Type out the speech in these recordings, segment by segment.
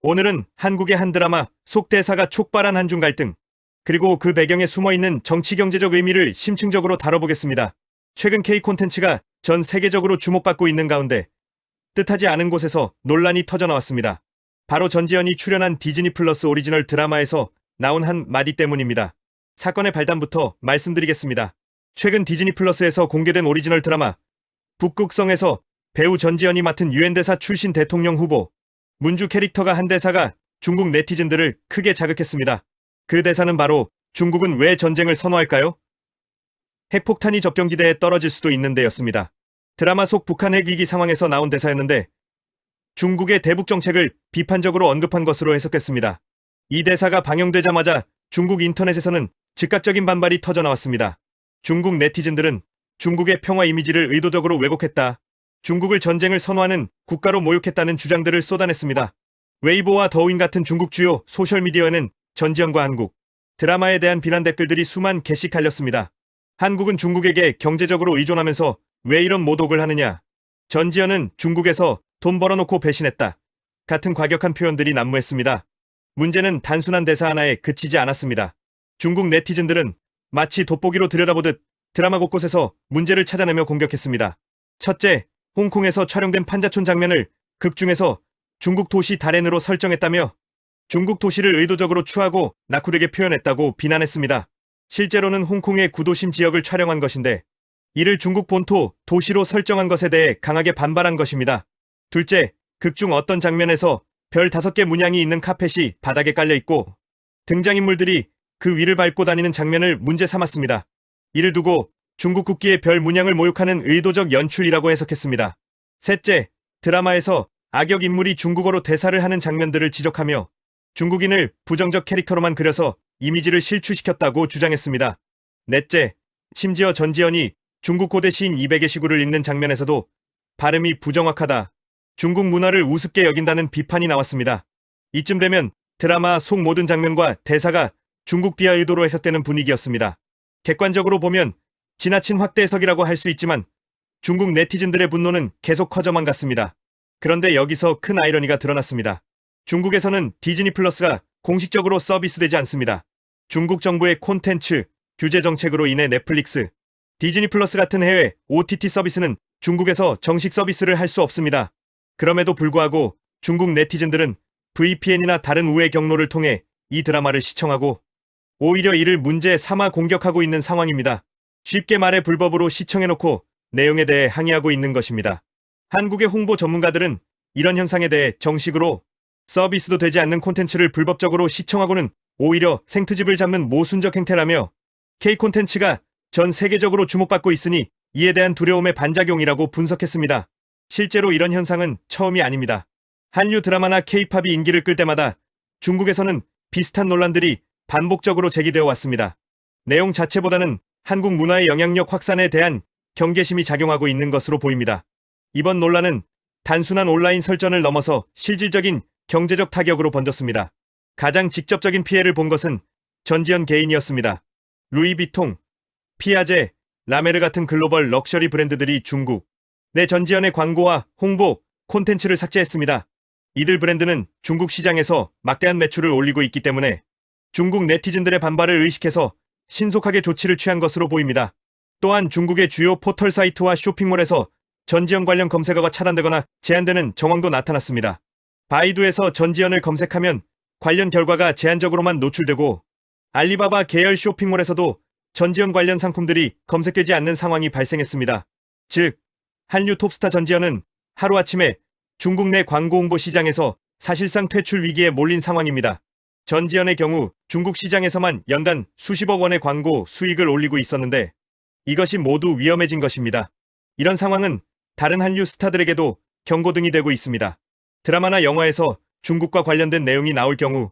오늘은 한국의 한 드라마 속 대사가 촉발한 한중 갈등, 그리고 그 배경에 숨어있는 정치 경제적 의미를 심층적으로 다뤄보겠습니다. 최근 K 콘텐츠가 전 세계적으로 주목받고 있는 가운데 뜻하지 않은 곳에서 논란이 터져나왔습니다. 바로 전지현이 출연한 디즈니 플러스 오리지널 드라마에서 나온 한 마디 때문입니다. 사건의 발단부터 말씀드리겠습니다. 최근 디즈니 플러스에서 공개된 오리지널 드라마 북극성에서 배우 전지현이 맡은 유엔 대사 출신 대통령 후보 문주 캐릭터가 한 대사가 중국 네티즌들을 크게 자극했습니다. 그 대사는 바로 "중국은 왜 전쟁을 선호할까요? 핵폭탄이 접경지대에 떨어질 수도 있는데였습니다. 드라마 속 북한 핵위기 상황에서 나온 대사였는데 중국의 대북 정책을 비판적으로 언급한 것으로 해석됐습니다. 이 대사가 방영되자마자 중국 인터넷에서는 즉각적인 반발이 터져나왔습니다. 중국 네티즌들은 중국의 평화 이미지를 의도적으로 왜곡했다, 중국을 전쟁을 선호하는 국가로 모욕했다는 주장들을 쏟아냈습니다. 웨이보와 더우인 같은 중국 주요 소셜미디어에는 전지현과 한국 드라마에 대한 비난 댓글들이 수만 개씩 달렸습니다. 한국은 중국에게 경제적으로 의존하면서 왜 이런 모독을 하느냐, 전지현은 중국에서 돈 벌어놓고 배신했다 같은 과격한 표현들이 난무했습니다. 문제는 단순한 대사 하나에 그치지 않았습니다. 중국 네티즌들은 마치 돋보기로 들여다보듯 드라마 곳곳에서 문제를 찾아내며 공격했습니다. 첫째, 홍콩에서 촬영된 판자촌 장면을 극중에서 중국 도시 다롄으로 설정했다며 중국 도시를 의도적으로 추하고 낙후되게 표현했다고 비난했습니다. 실제로는 홍콩의 구도심 지역을 촬영한 것인데 이를 중국 본토 도시로 설정한 것에 대해 강하게 반발한 것입니다. 둘째, 극중 어떤 장면에서 별 5개 문양이 있는 카펫이 바닥에 깔려 있고 등장인물들이 그 위를 밟고 다니는 장면을 문제 삼았습니다. 이를 두고 중국 국기의 별 문양을 모욕하는 의도적 연출이라고 해석했습니다. 셋째, 드라마에서 악역 인물이 중국어로 대사를 하는 장면들을 지적하며 중국인을 부정적 캐릭터로만 그려서 이미지를 실추시켰다고 주장했습니다. 넷째, 심지어 전지현이 중국 고대 시인 이백의 시구를 읽는 장면에서도 발음이 부정확하다, 중국 문화를 우습게 여긴다는 비판이 나왔습니다. 이쯤 되면 드라마 속 모든 장면과 대사가 중국 비하 의도로 해석되는 분위기였습니다. 객관적으로 보면 지나친 확대 해석이라고 할 수 있지만 중국 네티즌들의 분노는 계속 커져만 갔습니다. 그런데 여기서 큰 아이러니가 드러났습니다. 중국에서는 디즈니 플러스가 공식적으로 서비스되지 않습니다. 중국 정부의 콘텐츠 규제 정책으로 인해 넷플릭스, 디즈니 플러스 같은 해외 OTT 서비스는 중국에서 정식 서비스를 할 수 없습니다. 그럼에도 불구하고 중국 네티즌들은 VPN이나 다른 우회 경로를 통해 이 드라마를 시청하고 오히려 이를 문제 삼아 공격하고 있는 상황입니다. 쉽게 말해 불법으로 시청해놓고 내용에 대해 항의하고 있는 것입니다. 한국의 홍보 전문가들은 이런 현상에 대해 정식으로 서비스도 되지 않는 콘텐츠를 불법적으로 시청하고는 오히려 생트집을 잡는 모순적 행태라며 K 콘텐츠가 전 세계적으로 주목받고 있으니 이에 대한 두려움의 반작용이라고 분석했습니다. 실제로 이런 현상은 처음이 아닙니다. 한류 드라마나 K-팝이 인기를 끌 때마다 중국에서는 비슷한 논란들이 반복적으로 제기되어 왔습니다. 내용 자체보다는 한국 문화의 영향력 확산에 대한 경계심이 작용하고 있는 것으로 보입니다. 이번 논란은 단순한 온라인 설전을 넘어서 실질적인 경제적 타격으로 번졌습니다. 가장 직접적인 피해를 본 것은 전지현 개인이었습니다. 루이비통, 피아제, 라메르 같은 글로벌 럭셔리 브랜드들이 중국 내 전지현의 광고와 홍보, 콘텐츠를 삭제했습니다. 이들 브랜드는 중국 시장에서 막대한 매출을 올리고 있기 때문에 중국 네티즌들의 반발을 의식해서 신속하게 조치를 취한 것으로 보입니다. 또한 중국의 주요 포털 사이트와 쇼핑몰에서 전지현 관련 검색어가 차단되거나 제한되는 정황도 나타났습니다. 바이두에서 전지현을 검색하면 관련 결과가 제한적으로만 노출되고 알리바바 계열 쇼핑몰에서도 전지현 관련 상품들이 검색되지 않는 상황이 발생했습니다. 즉, 한류 톱스타 전지현은 하루아침에 중국 내 광고 홍보 시장에서 사실상 퇴출 위기에 몰린 상황입니다. 전지현의 경우 중국 시장에서만 연간 수십억 원의 광고 수익을 올리고 있었는데 이것이 모두 위험해진 것입니다. 이런 상황은 다른 한류 스타들에게도 경고등이 되고 있습니다. 드라마나 영화에서 중국과 관련된 내용이 나올 경우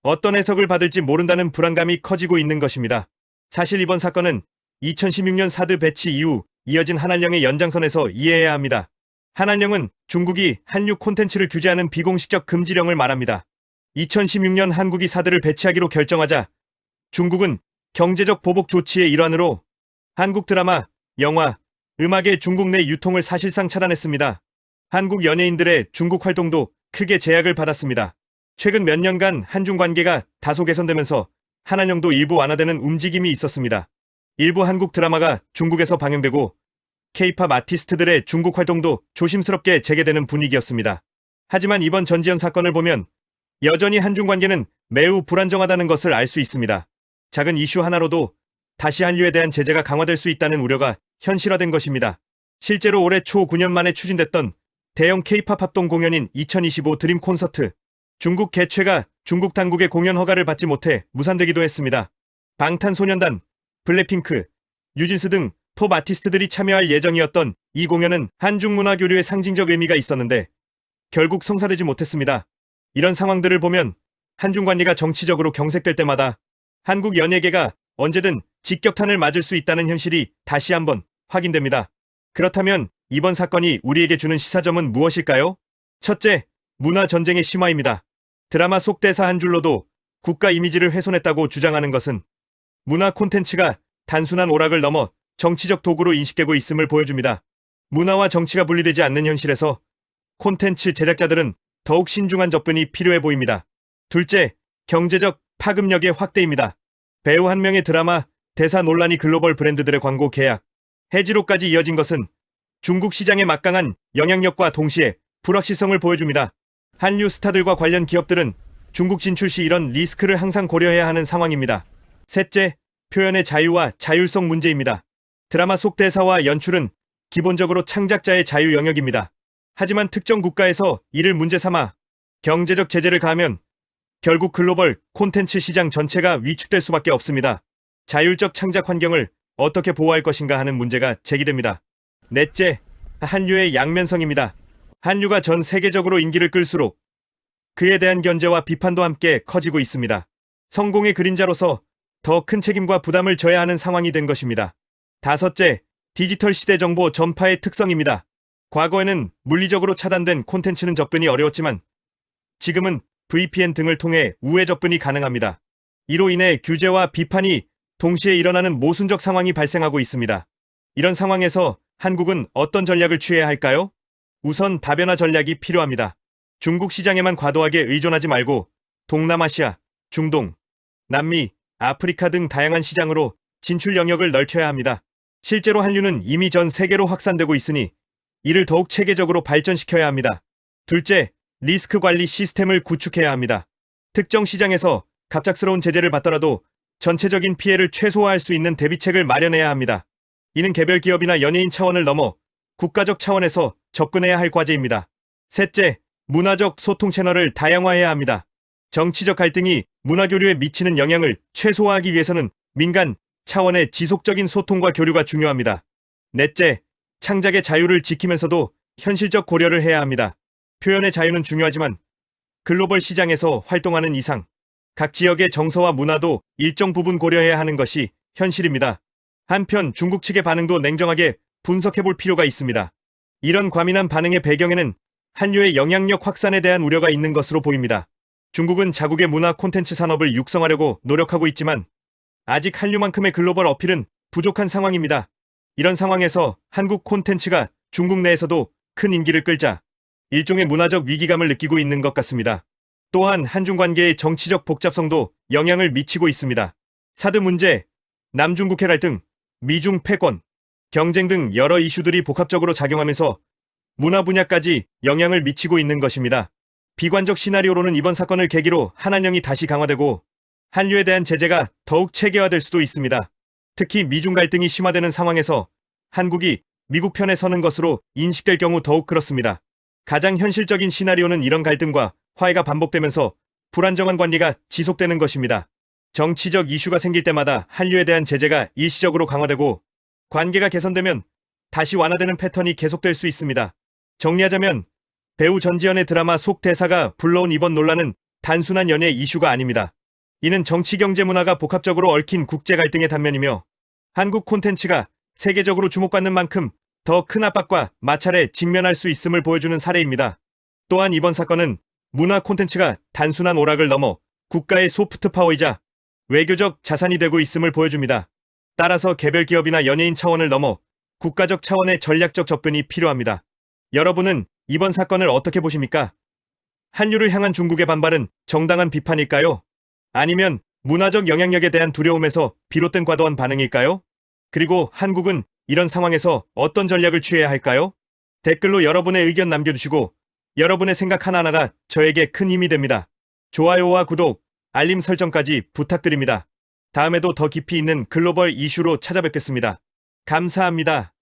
어떤 해석을 받을지 모른다는 불안감이 커지고 있는 것입니다. 사실 이번 사건은 2016년 사드 배치 이후 이어진 한한령의 연장선에서 이해해야 합니다. 한한령은 중국이 한류 콘텐츠를 규제하는 비공식적 금지령을 말합니다. 2016년 한국이 사드를 배치하기로 결정하자 중국은 경제적 보복 조치의 일환으로 한국 드라마, 영화, 음악의 중국 내 유통을 사실상 차단했습니다. 한국 연예인들의 중국 활동도 크게 제약을 받았습니다. 최근 몇 년간 한중 관계가 다소 개선되면서 한한령도 일부 완화되는 움직임이 있었습니다. 일부 한국 드라마가 중국에서 방영되고 K-팝 아티스트들의 중국 활동도 조심스럽게 재개되는 분위기였습니다. 하지만 이번 전지현 사건을 보면 여전히 한중 관계는 매우 불안정하다는 것을 알 수 있습니다. 작은 이슈 하나로도 다시 한류에 대한 제재가 강화될 수 있다는 우려가 현실화된 것입니다. 실제로 올해 초 9년 만에 추진됐던 대형 K-팝 합동 공연인 2025 드림 콘서트. 중국 개최가 중국 당국의 공연 허가를 받지 못해 무산되기도 했습니다. 방탄소년단, 블랙핑크, 뉴진스 등 톱 아티스트들이 참여할 예정이었던 이 공연은 한중 문화 교류의 상징적 의미가 있었는데 결국 성사되지 못했습니다. 이런 상황들을 보면 한중 관계가 정치적으로 경색될 때마다 한국 연예계가 언제든 직격탄을 맞을 수 있다는 현실이 다시 한번 확인됩니다. 그렇다면 이번 사건이 우리에게 주는 시사점은 무엇일까요? 첫째, 문화 전쟁의 심화입니다. 드라마 속 대사 한 줄로도 국가 이미지를 훼손했다고 주장하는 것은 문화 콘텐츠가 단순한 오락을 넘어 정치적 도구로 인식되고 있음을 보여줍니다. 문화와 정치가 분리되지 않는 현실에서 콘텐츠 제작자들은 더욱 신중한 접근이 필요해 보입니다. 둘째, 경제적 파급력의 확대입니다. 배우 한 명의 드라마, 대사 논란이 글로벌 브랜드들의 광고 계약, 해지로까지 이어진 것은 중국 시장의 막강한 영향력과 동시에 불확실성을 보여줍니다. 한류 스타들과 관련 기업들은 중국 진출 시 이런 리스크를 항상 고려해야 하는 상황입니다. 셋째, 표현의 자유와 자율성 문제입니다. 드라마 속 대사와 연출은 기본적으로 창작자의 자유 영역입니다. 하지만 특정 국가에서 이를 문제 삼아 경제적 제재를 가하면 결국 글로벌 콘텐츠 시장 전체가 위축될 수밖에 없습니다. 자율적 창작 환경을 어떻게 보호할 것인가 하는 문제가 제기됩니다. 넷째, 한류의 양면성입니다. 한류가 전 세계적으로 인기를 끌수록 그에 대한 견제와 비판도 함께 커지고 있습니다. 성공의 그림자로서 더 큰 책임과 부담을 져야 하는 상황이 된 것입니다. 다섯째, 디지털 시대 정보 전파의 특성입니다. 과거에는 물리적으로 차단된 콘텐츠는 접근이 어려웠지만 지금은 VPN 등을 통해 우회 접근이 가능합니다. 이로 인해 규제와 비판이 동시에 일어나는 모순적 상황이 발생하고 있습니다. 이런 상황에서 한국은 어떤 전략을 취해야 할까요? 우선 다변화 전략이 필요합니다. 중국 시장에만 과도하게 의존하지 말고 동남아시아, 중동, 남미, 아프리카 등 다양한 시장으로 진출 영역을 넓혀야 합니다. 실제로 한류는 이미 전 세계로 확산되고 있으니 이를 더욱 체계적으로 발전시켜야 합니다. 둘째, 리스크 관리 시스템을 구축해야 합니다. 특정 시장에서 갑작스러운 제재를 받더라도 전체적인 피해를 최소화할 수 있는 대비책을 마련해야 합니다. 이는 개별 기업이나 연예인 차원을 넘어 국가적 차원에서 접근해야 할 과제입니다. 셋째, 문화적 소통 채널을 다양화해야 합니다. 정치적 갈등이 문화교류에 미치는 영향을 최소화하기 위해서는 민간 차원의 지속적인 소통과 교류가 중요합니다. 넷째, 창작의 자유를 지키면서도 현실적 고려를 해야 합니다. 표현의 자유는 중요하지만 글로벌 시장에서 활동하는 이상 각 지역의 정서와 문화도 일정 부분 고려해야 하는 것이 현실입니다. 한편 중국 측의 반응도 냉정하게 분석해볼 필요가 있습니다. 이런 과민한 반응의 배경에는 한류의 영향력 확산에 대한 우려가 있는 것으로 보입니다. 중국은 자국의 문화 콘텐츠 산업을 육성하려고 노력하고 있지만 아직 한류만큼의 글로벌 어필은 부족한 상황입니다. 이런 상황에서 한국 콘텐츠가 중국 내에서도 큰 인기를 끌자 일종의 문화적 위기감을 느끼고 있는 것 같습니다. 또한 한중 관계의 정치적 복잡성도 영향을 미치고 있습니다. 사드 문제, 남중국해 갈등, 미중 패권, 경쟁 등 여러 이슈들이 복합적으로 작용하면서 문화 분야까지 영향을 미치고 있는 것입니다. 비관적 시나리오로는 이번 사건을 계기로 한한령이 다시 강화되고 한류에 대한 제재가 더욱 체계화될 수도 있습니다. 특히 미중 갈등이 심화되는 상황에서 한국이 미국 편에 서는 것으로 인식될 경우 더욱 그렇습니다. 가장 현실적인 시나리오는 이런 갈등과 화해가 반복되면서 불안정한 관계가 지속되는 것입니다. 정치적 이슈가 생길 때마다 한류에 대한 제재가 일시적으로 강화되고 관계가 개선되면 다시 완화되는 패턴이 계속될 수 있습니다. 정리하자면 배우 전지현의 드라마 속 대사가 불러온 이번 논란은 단순한 연예 이슈가 아닙니다. 이는 정치, 경제, 문화가 복합적으로 얽힌 국제 갈등의 단면이며 한국 콘텐츠가 세계적으로 주목받는 만큼 더 큰 압박과 마찰에 직면할 수 있음을 보여주는 사례입니다. 또한 이번 사건은 문화 콘텐츠가 단순한 오락을 넘어 국가의 소프트 파워이자 외교적 자산이 되고 있음을 보여줍니다. 따라서 개별 기업이나 연예인 차원을 넘어 국가적 차원의 전략적 접근이 필요합니다. 여러분은 이번 사건을 어떻게 보십니까? 한류를 향한 중국의 반발은 정당한 비판일까요? 아니면 문화적 영향력에 대한 두려움에서 비롯된 과도한 반응일까요? 그리고 한국은 이런 상황에서 어떤 전략을 취해야 할까요? 댓글로 여러분의 의견 남겨주시고 여러분의 생각 하나하나가 저에게 큰 힘이 됩니다. 좋아요와 구독, 알림 설정까지 부탁드립니다. 다음에도 더 깊이 있는 글로벌 이슈로 찾아뵙겠습니다. 감사합니다.